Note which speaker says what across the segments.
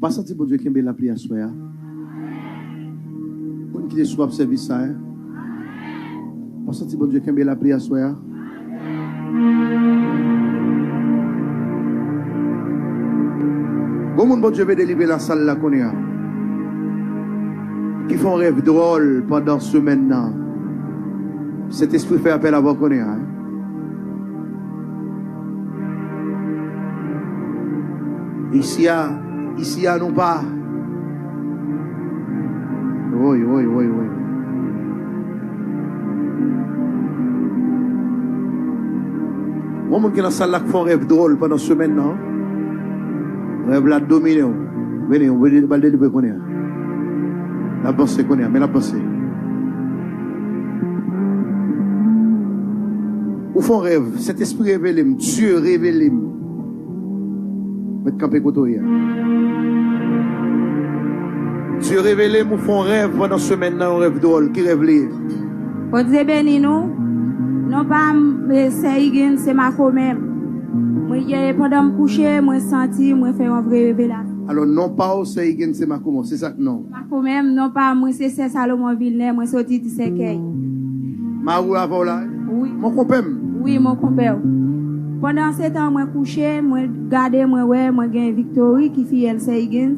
Speaker 1: Pas senti bon Dieu qui aime la prière soya. Pour qui soit service ça. Pas senti bon Dieu qui aime la prière soya. Bon monde bon Dieu veut délivrer la salle là qu'on est. Qui font un rêve drôle pendant ce maintenant. Cet esprit fait appel à vous qu'on est. Ici, non pas. Oui. Mon monde qui est dans la salle là qui font un rêve drôle pendant ce semaine, non? Rêve là dominé. Venez, on va le délivrer qu'on est. La pensée qu'on est, mais la pensée. Ou font rêve, cet esprit révélé, Dieu révélé. Mettre campé côté. Dieu révélé, nous font rêve pendant ce semaine, un rêve drôle, qui rêve lié.
Speaker 2: Vous Dieu béni nous, non pas c'est ma même. Moi, pendant me coucher, moi senti, moi faire un vrai révélation.
Speaker 1: Alors, non pas au Seigen, c'est ma comment, c'est ça que non.
Speaker 2: Ma même, non pas moi, c'est Salomon Villeneuve, moi sorti de Sekeil.
Speaker 1: Ma roue avant là?
Speaker 2: Oui.
Speaker 1: Mon compère?
Speaker 2: Oui, mon compère. Pendant ce temps, moi couché, moi gardé, moi gagne Victory qui fait El Seigen.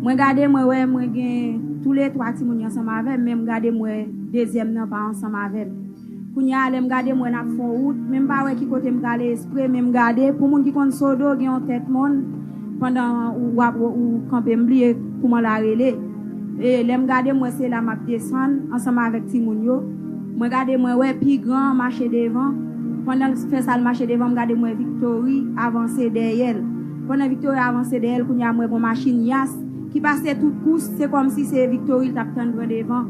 Speaker 2: Moi gardé, moi gagne tous les trois petits moun ensemble avec, même gardé, moi deuxième non pas ensemble avec. Kounya ale m'gade moi n'a fond route même pas qui côté m'gale esprit même garder pour moun qui kon sodo gen en tête monde pendant ou camper m'blier comment la relé et l'aime garder moi c'est la m'a descendre ensemble avec ti moun yo moi garder moi puis grand marché devant pendant fait ça le marché devant m'gade moi Victory avancer derrière pendant Victory avancer derrière kounya moi bon machine Yas qui passait toute course c'est comme si c'est Victory t'a prendre devant.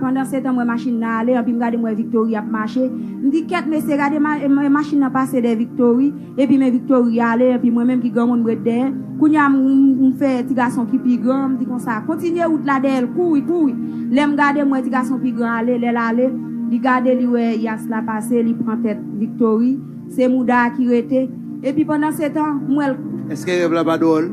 Speaker 2: Pendant ce temps, ma machine n'a allé, puis je regarde Victory a marché. Je dis, qu'est-ce que c'est, regardez ma machine a passé des Victory, et puis mes Victory a allé, et puis moi-même qui gagne mon bret derrière. Kounya, on fait petit garçon qui plus grand, me dit comme ça, continuez route là derrière, courir. L'aime garder moi petit garçon plus grand aller, il garde lui ouais, Yas la passé, il prend tête Victory, c'est Mouda qui était. Et puis pendant ce temps, moi
Speaker 1: est-ce que rêve la badole?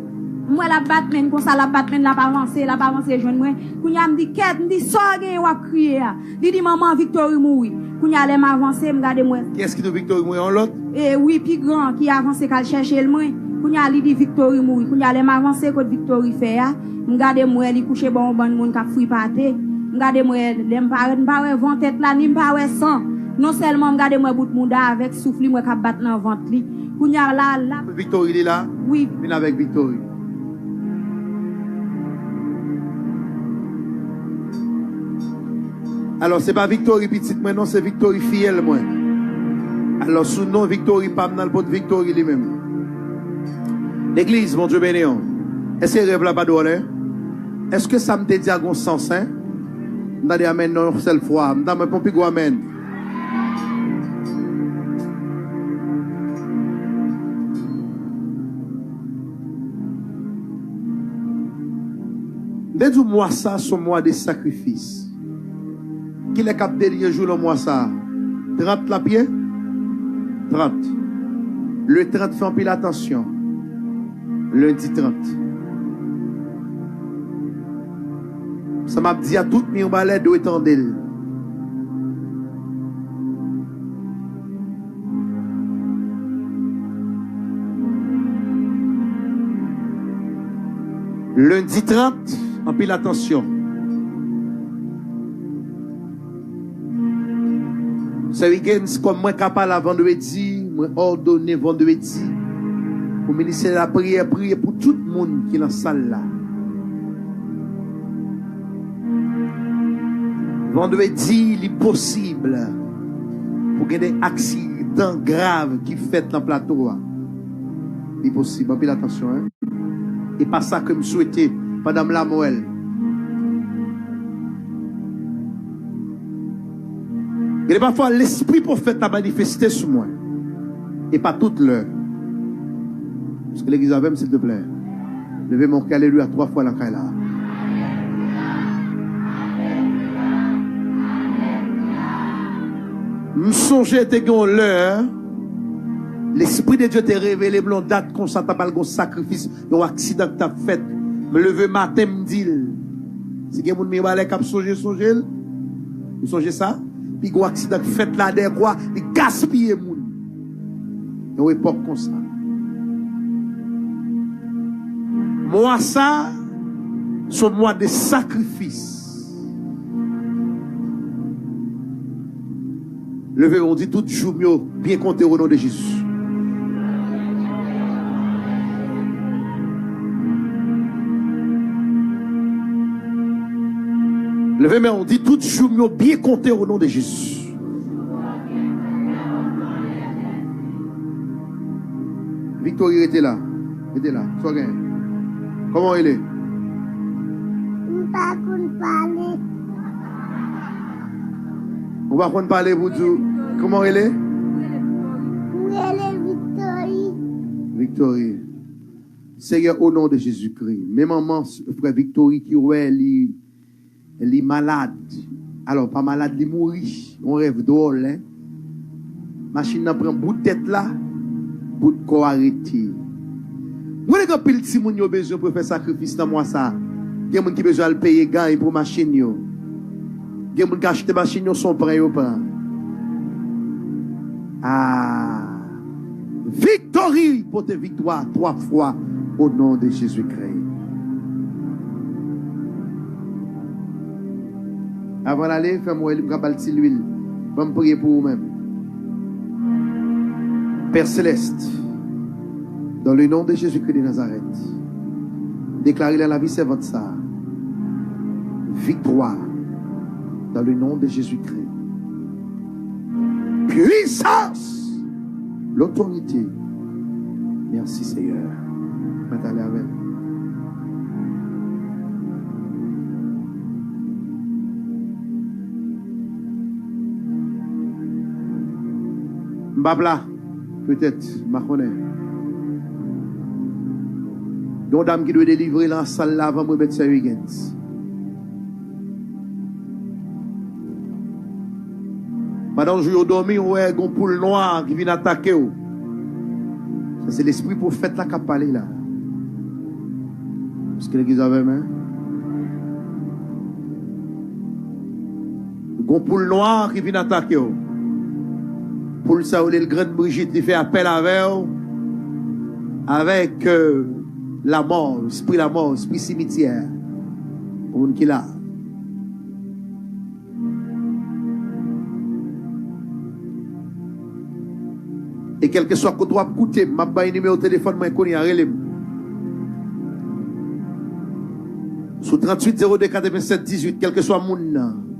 Speaker 2: Moi la Batman comme ça la Batman la pas avancer jeune moi kounya me dit quête me dit sorgé ou crier il dit maman Victory mouri kounya aller m'avancer me garder moi
Speaker 1: qui est-ce qui de Victory mouri en l'autre
Speaker 2: oui puis grand qui avancer qu'al chercher le moi kounya il dit Victory mouri kounya aller m'avancer côté Victory fait me garder moi il coucher bon monde qui fri paté me garder moi l'aime pas vent tête là ni pas sang non seulement me garder moi bout mouda avec souffle moi qui battre dans ventre li kounya là
Speaker 1: Victory il est là
Speaker 2: oui
Speaker 1: vient avec Victory. Alors, c'est pas Victory petite, moi, non, c'est Victory fiel, moi. Alors, sous nom Victory, pas dans le pot de Victory lui-même. L'église, mon Dieu béni. Est-ce que rêve là pas d'oreille? Est-ce que ça me dit à bon sens, hein? M'da dit amen, non, seule fois. M'da me pompi go amen. Dès que moi, ça, sont mois de sacrifice. Qui est cap de jour le mois ça 30 la pied 30 le 30 fait en pile attention lundi 30 ça m'a dit à tout mi balai de étendre lundi 30 en pile attention. Ce week-end, comme moi capable à vendredi, moi ordonné vendredi pour ministère de la prière, prier pour tout le monde qui est dans la salle là. Vendredi, il est possible pour qu'il y ait des accidents graves qui fait dans le plateau. Il est possible, puis attention. Hein? Et pas ça que je souhaitais, Madame Lamoelle. Il est parfois l'esprit prophète a manifesté sur moi. Et pas toute l'heure. Parce que l'église avait, s'il te plaît. Levez mon cœur, alléluia, 3 fois la caille là. Nous songeons que l'heure. L'esprit de Dieu t'a révélé, blanc date qu'on s'entend pas le sacrifice, un accident que t'as fait. Me lever matin, me dire, si quelqu'un me dit, cap songer, vous songez ça? Puis, un accident fait là, des quoi, il gaspille moun. Et une époque comme ça. Moi, ça, c'est moi de sacrifice. Levez, on dit tout jour mieux, bien compter au nom de Jésus. Levez, mais on dit tout jour mieux, bien compter au nom de Jésus. Victor, il était là. Il était là. Sois gain. Comment il est? On va parler pour dire. Comment il est? Victorie. Seigneur, au nom de Jésus-Christ. Même maman, frère Victorie, qui elle est malade. Alors, pas malade, elle est mourie. On rêve drôle, hein? Machine n'a pris un bout de tête là, bout de corps arrêté. Moi, les gars, pile si moun yo besoin pour faire sacrifice dans moi ça. Il y a des gens qui besoin de payer gain pour machine yo. Il y a des gens qui achètent machine yo son prêt yo pas. Ah. Victorie pour tes victoires 3 fois au nom de Jésus-Christ. Avant d'aller, fais-moi l'huile. Va me prier pour vous-même. Père Céleste, dans le nom de Jésus-Christ de Nazareth, déclarez la vie servante ça. Victoire dans le nom de Jésus-Christ. Puissance, l'autorité. Merci Seigneur. Maintenant, avec. Mbabla, peut-être, ma connais. Une dame qui doit délivrer la salle là avant de mettre sa Higgins. Pendant que je dormi, on a un poule noir qui vient attaquer. Ça, c'est l'esprit prophète là qui a parlé là. Parce que l'église avait main. Un poule noir qui vient attaquer. Pour ça, le grand Brigitte, il fait appel avec la mort, l'esprit cimetière. Pour une qui l'a. Et quel que soit que toi écouter, m'a pas numéro de téléphone, moi connais à relève. Sous 38 02 87 18, quel que soit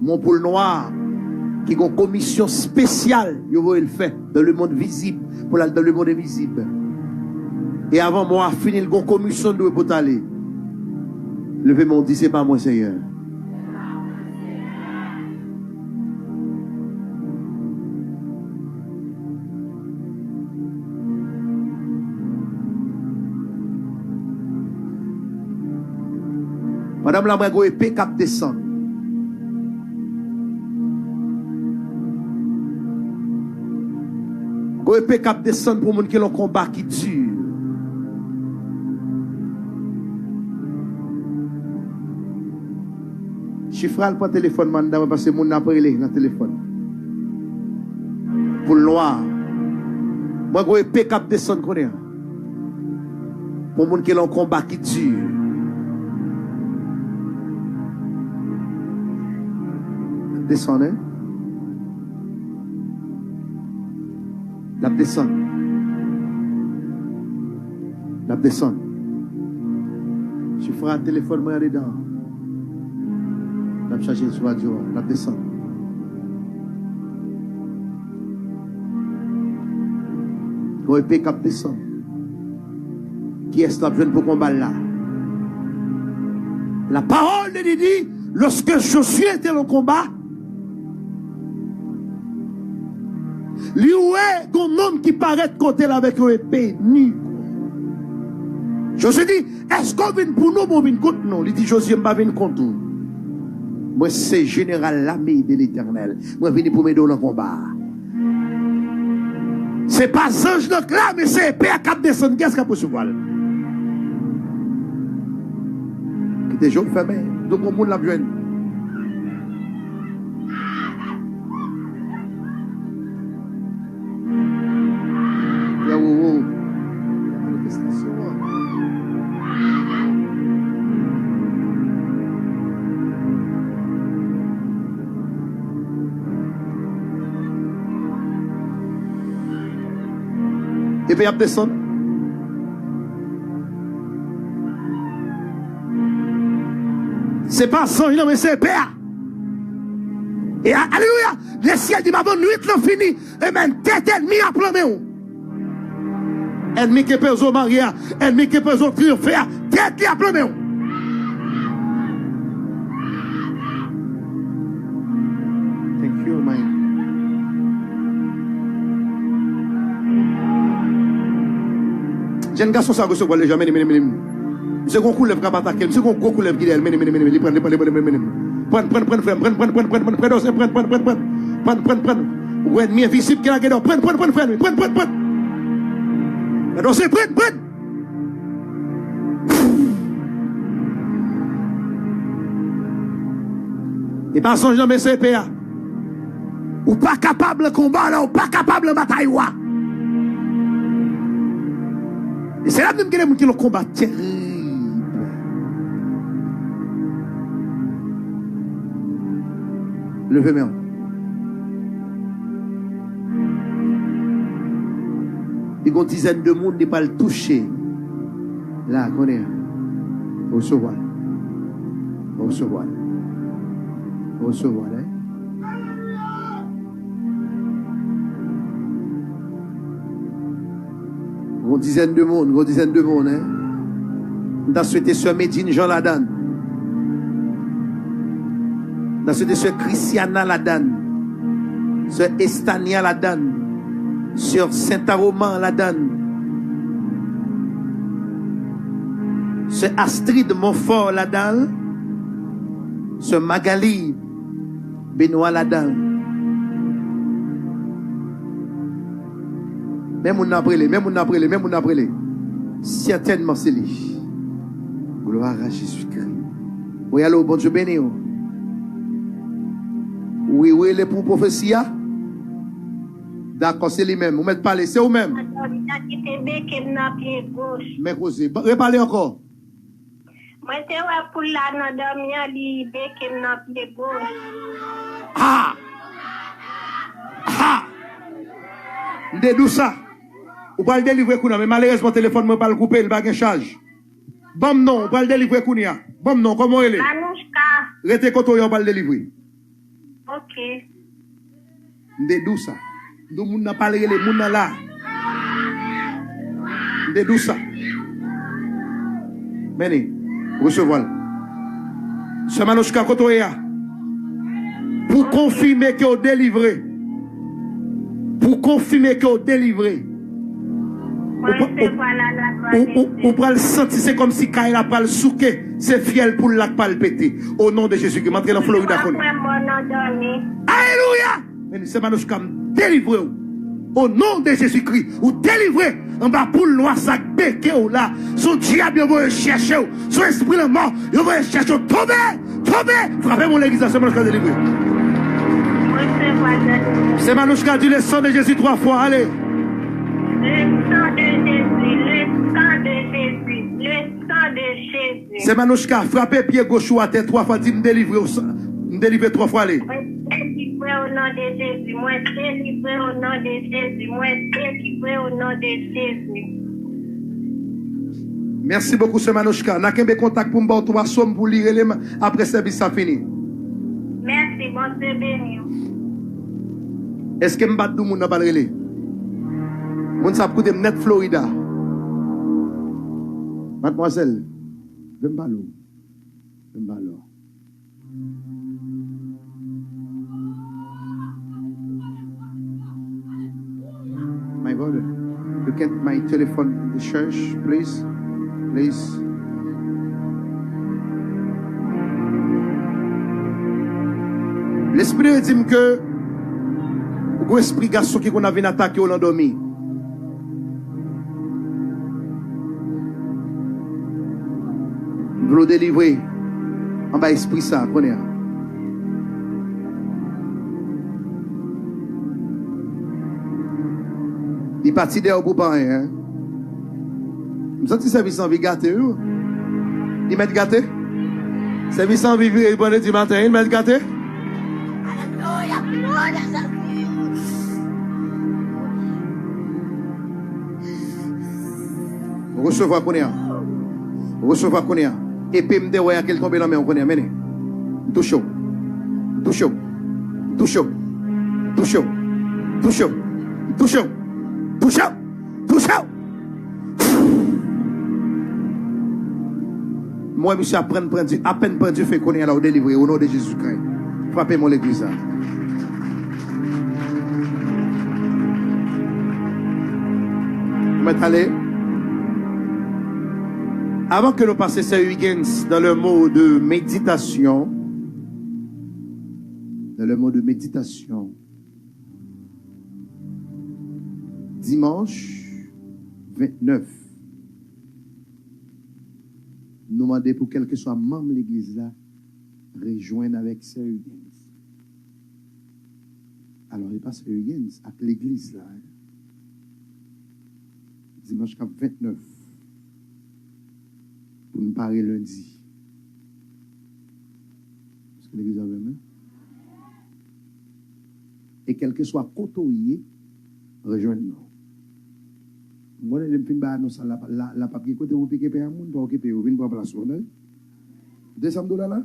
Speaker 1: mon poule noir, qui a une commission spéciale, vous voyez le fait, dans le monde visible, pour aller dans le monde invisible. Et avant moi, finir une commission de pour aller. Levez mon dit, c'est pas moi, Seigneur. Madame la Brago épée cap descend. Go épée cap descend pour moun qui l'ont combat qui dure. Chiffral pour téléphone madame parce que moun n'a pas relé dans téléphone. Pour le noir. Moi go épée cap descend connaît. Pour moun qui l'ont combat qui dure. Descendez. La descend. La descend. Je ferai un téléphone moi dedans. La charger sur radio. La descend. Quand épée cap descend. Qui est-ce la jeune pour combattre là? La parole de dit, lorsque Josué était dans le combat, lui est un homme qui paraît de côté avec une épée nue. Josué dit, est-ce qu'on vient pour nous ou vient contre nous? Il dit, Josué, je ne vais pas venir contre nous. Moi, c'est général l'armée de l'Éternel. Moi, je viens pour m'aider dans le combat. Ce n'est pas ange de là, mais c'est épée à 4 descendre. Qu'est-ce qu'il y a pour ce voile? Des jours fermés. Donc, on monde l'a besoin. Et puis, il descend. C'est pas son, non, mais c'est Père. Et alléluia, le ciel dit, ma bonne nuit, l'on fini. Et même, tête ennemi à plomber. Ennemi qui peut au Maria, ennemi qui peut au triompher, tête qui a plomber. Thank you, my. J'ai un garçon, ça recevoir les gens, c'est qu'on coule le attaquer, c'est qu'on coule le guide, prends. Ouais, ennemi invisible qui a gagné, prends. Alors c'est prends. Et pas son jamais c'est PA. Ou pas capable de combat là, ou pas capable de bataille. Et c'est là même qu'il y a qui le combat terrible. Levez-moi. Il y a une dizaine de monde qui ne pas le toucher. Là, on est. Recevoir. Recevoir. Recevoir. Une dizaine de monde, hein. On a souhaité ce Médine Jean Ladan. On a souhaité ce Christiana Ladan. Ce Estania Ladan. Sur Saint-Aroman Ladan. Ce Astrid Montfort Ladan. Ce Magali Benoît Ladan. Même on a brûlé. Certainement c'est lui. Gloire à Jésus-Christ. Oui, allô, bon Dieu béni. Oui, les pour prophétie. D'accord, c'est lui-même. Vous mettez parler, c'est vous-même. Mais causez. Reparlez encore.
Speaker 3: Moi, c'est pour la dame, il est
Speaker 1: Ah! De d'où ça? Ou pas le délivrer Kounia, mais malheureusement, le téléphone ne pas le couper, il va pas charge. Bon non, ou pas le délivrer Kounia. Bon non, comment il est?
Speaker 3: Manouchka.
Speaker 1: Restez quand on va le délivrer.
Speaker 3: Ok.
Speaker 1: De d'où ça? D'où moun n'a pas les moun là. De d'où ça? Meni, recevoir. Ce Manouchka quand on est là. Pour confirmer que vous délivrez. Pour confirmer que vous délivrez. Ou pour le sentir, c'est comme si Kaila pas le souquer, c'est fiel pour la pas le péter. Au nom de Jésus qui m'entre dans Florida. Alléluia! C'est Manouchka délivré. Au nom de Jésus-Christ, ou délivré en bas pour le noir sac béqué ou là. Son diable va chercher, son esprit de mort, il va chercher. Tombez! Frappez mon église, c'est Manouchka délivré. C'est Manouchka dit le sang de Jésus 3 fois. Allez.
Speaker 3: Le sang de Jésus.
Speaker 1: C'est Manouchka. Frappez pied gauche ou à terre 3 fois. Dit me délivrer 3 fois. Allez.
Speaker 3: Moi, délivré au nom de Jésus. Moi, délivré au nom de Jésus. Moi, délivré au nom de Jésus.
Speaker 1: Merci beaucoup, ce Manouchka. N'a qu'un contact pour me 3 sommes pour lire après service ça fini.
Speaker 3: Merci, bon Dieu béni.
Speaker 1: Est-ce que m'bat dou moun n'a pas relé? Moun sa koute net Florida. Mademoiselle, vem balo. My brother, look at my telephone in the church, please. L'esprit dit que ou esprit garçon qui qu'on a venu attaquer au l'endormi. Vous le délivrer En bas, esprit ça, connaît. Il partit d'ailleurs pour pas rien. Je me sens que service en vie gâté. Il m'a gâté. Service en vie, il bonne du matin, il m'a gâté. Recevoir qu'on est. Recevoir qu'on est. Et puis me dire ouais quel tomber dans main on connaît mener. Touche. Touche. Touche. Touche. Touche. Touche. Touche. Touche. Moi monsieur à peine prendre fait qu'on est là au délivrer au nom de Jésus-Christ. Frappez-moi l'église. Vous allez. Avant que nous passions ce week-end dans le mot de méditation, dimanche 29, nous demandons pour quel que soit membre de l'église là, rejoindre avec ce week-end. Alors, il passe ce week-end avec l'église là. Dimanche 29. Pour nous parler lundi. Est-ce que l'église a même? Et quel que soit côtoyé, rejoignez-nous. Moi, je ne la papier côté où piquez payer un monde, pour occuper, vous venez pour la place. $200 là?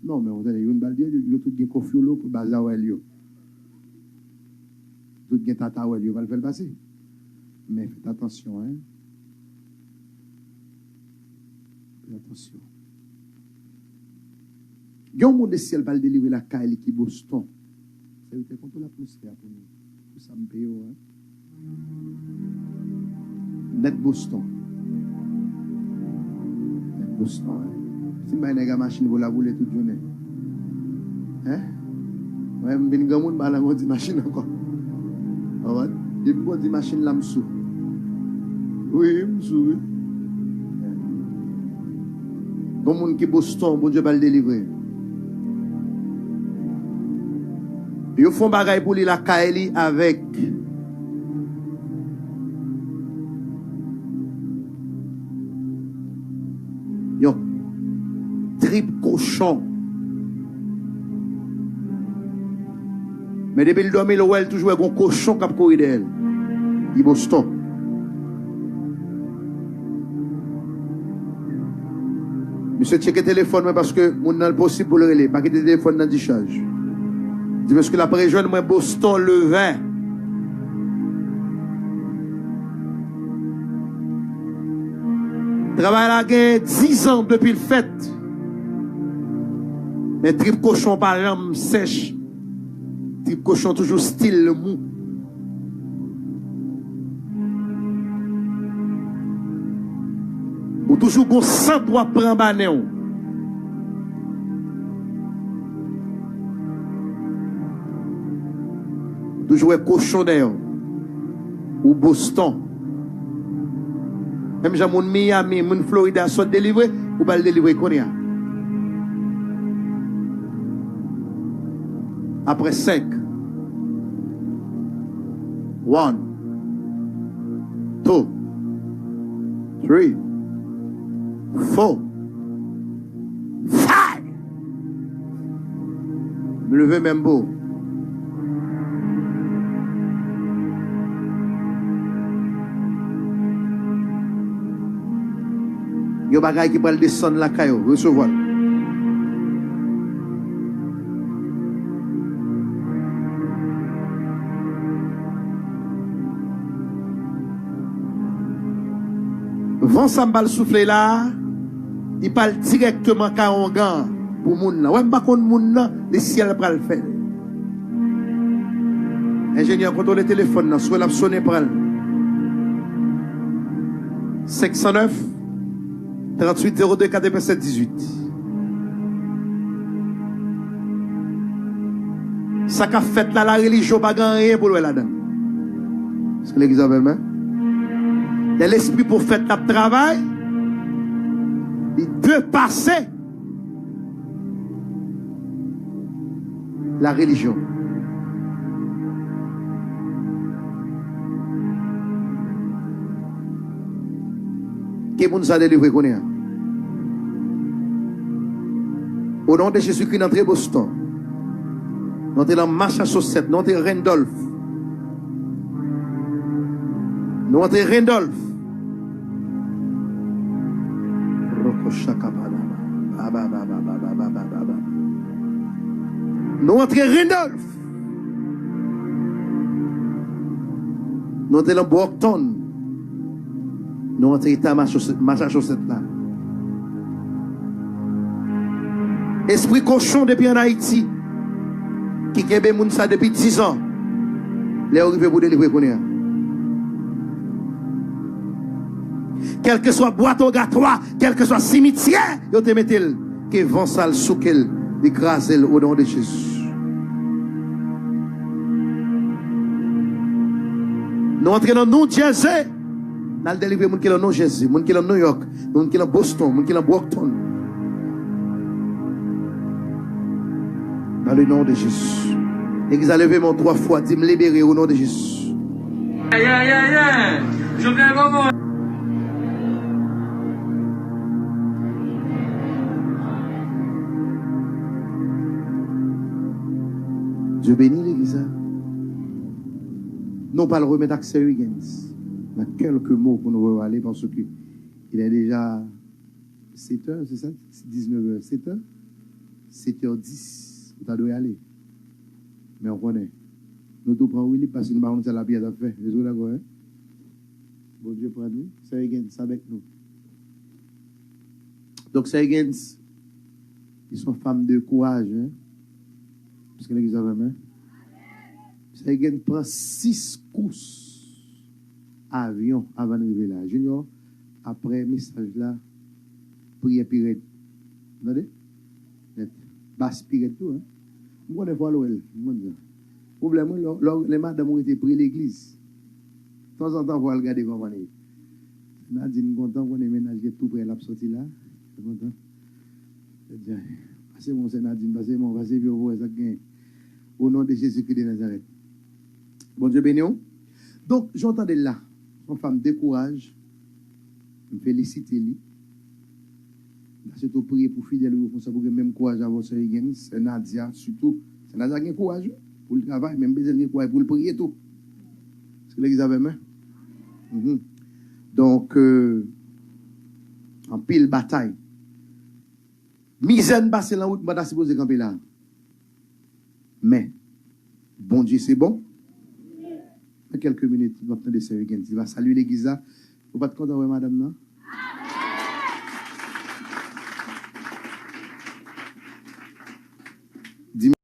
Speaker 1: Non, mais on a une balle, il y a tout qui est confiolo pour bazar ou elio. Tout qui est tata ou elio va le faire passer. Mais faites attention, hein. Attention. Il y a un monde de ciel qui va délivrer la caille qui Boston. C'est contre l'atmosphère pour nous. Tout ça me paye. Net Boston. Net Boston. Si je vais machine, vous la voulez toute journée. Hein? Ouais, je vais grand monde par la machine encore. Je vais dire machine là, m'sou. Oui, m'sou. Bon monde qui Boston, bon Dieu va le délivrer. Ils font bagaille pour lui la Kaeli avec yo trip cochon. Mais depuis le 2000, elle toujours un cochon qui a couru d'elle. Il Boston. Monsieur, checkez le téléphone parce que mon n'a possible pour le relais. Pas que le téléphone dans décharge. Dis parce que la préjeune moi Boston le 20. Travail là 10 ans depuis le fait. Mais trip cochon par exemple sèche. Trip cochon toujours style le mou. Ou toujours qu'on sang doit prendre banéon. Toujours un cochon d'ailleurs. Ou Boston. Même j'ai mon Miami, mon Florida soit délivré, ou pas le délivrer qu'on y a. Après 5. 1. 2. 3. 4. 5. Me lever même beau. Il y a des bagages qui peuvent descendre la caillou, recevoir. Vent sambal souffler là, il parle directement à un gant pour moun là. Ouais, pas contre moun là, le ciel va le faire. Ingénieur, contrôle le téléphone là, soit la sonner pour elle. 509 38 02 47 18. Ça qu'a fait là la religion pas rien pour le là-dedans. Est-ce que l'église a même? Il y a l'esprit pour faire le travail. de passer la religion. Qui vous a délivré qu'on est? Au nom de Jésus-Christ, notre Boston, notre Massachusetts, notre Randolph, notre Randolph, notre Randolph, notre Brockton, notre État Massachusetts là. Esprit cochon depuis en Haïti, qui kebe moun sa depuis 10 ans, les arrivé pour délivrer qu'on est. Quel que soit boîte au gâtois, quel que soit cimetière, yo te mettel, que vent sale soukel, écrasel au nom de Jésus. Nous entrons dans New Jersey, nous allons délivrer moun qui est dans New Jersey, moun qui est dans New York, moun qui est dans Boston, moun qui est dans Brockton. Dans le nom de Jésus. L'église a levé mon 3 fois, dit me libérer au nom de Jésus.
Speaker 4: Aïe, aïe, aïe, aïe. Je viens vraiment.
Speaker 1: Dieu bénit l'église. Non pas le remettre à Higgins. Il y a quelques mots pour nous aller parce qu'il est déjà 7h, c'est ça? 19h, 7h? 7h10. Tu dois y aller. Mais on connaît. Nous tout prenons Willy parce que nous avons la pièce à faire. Les autres d'accord, hein? Bon Dieu prend nous. C'est Higgins avec nous. Donc c'est Higgins. Ils sont femmes de courage, hein? Parce que l'église a vraiment. C'est Higgins prend 6 courses avion avant d'arriver là. Junior, après message là, prière pirate. Vous entendez? Basse pirate tout, hein? Moi, je vois l'OL. Le problème, les madames ont été pris l'église. De temps en temps, vous regardez comment on est. Nadine, content qu'on ait ménagé tout près de la sortie là. Je suis content. Passez mon Nadine, passez mon, passez bien, vous, ça gagne. Au nom de Jésus-Christ de Nazareth. Bon Dieu béni. Donc, j'entendais là, une femme de courage, je me félicite lui. C'est tout prier pour fidèle pour ça pour que même courage à votre Higgins, c'est Nadia surtout. C'est Nadia qui a courage pour le travail, même besoin de courage pour le prier tout. C'est que l'église avait main. Donc, en pile bataille. Misère passe la route, madame supposé camper là. Mais, bon Dieu, c'est bon. Dans quelques minutes, il va attendre Sir Higgins. Il va saluer l'église. Vous pas être content, madame, non?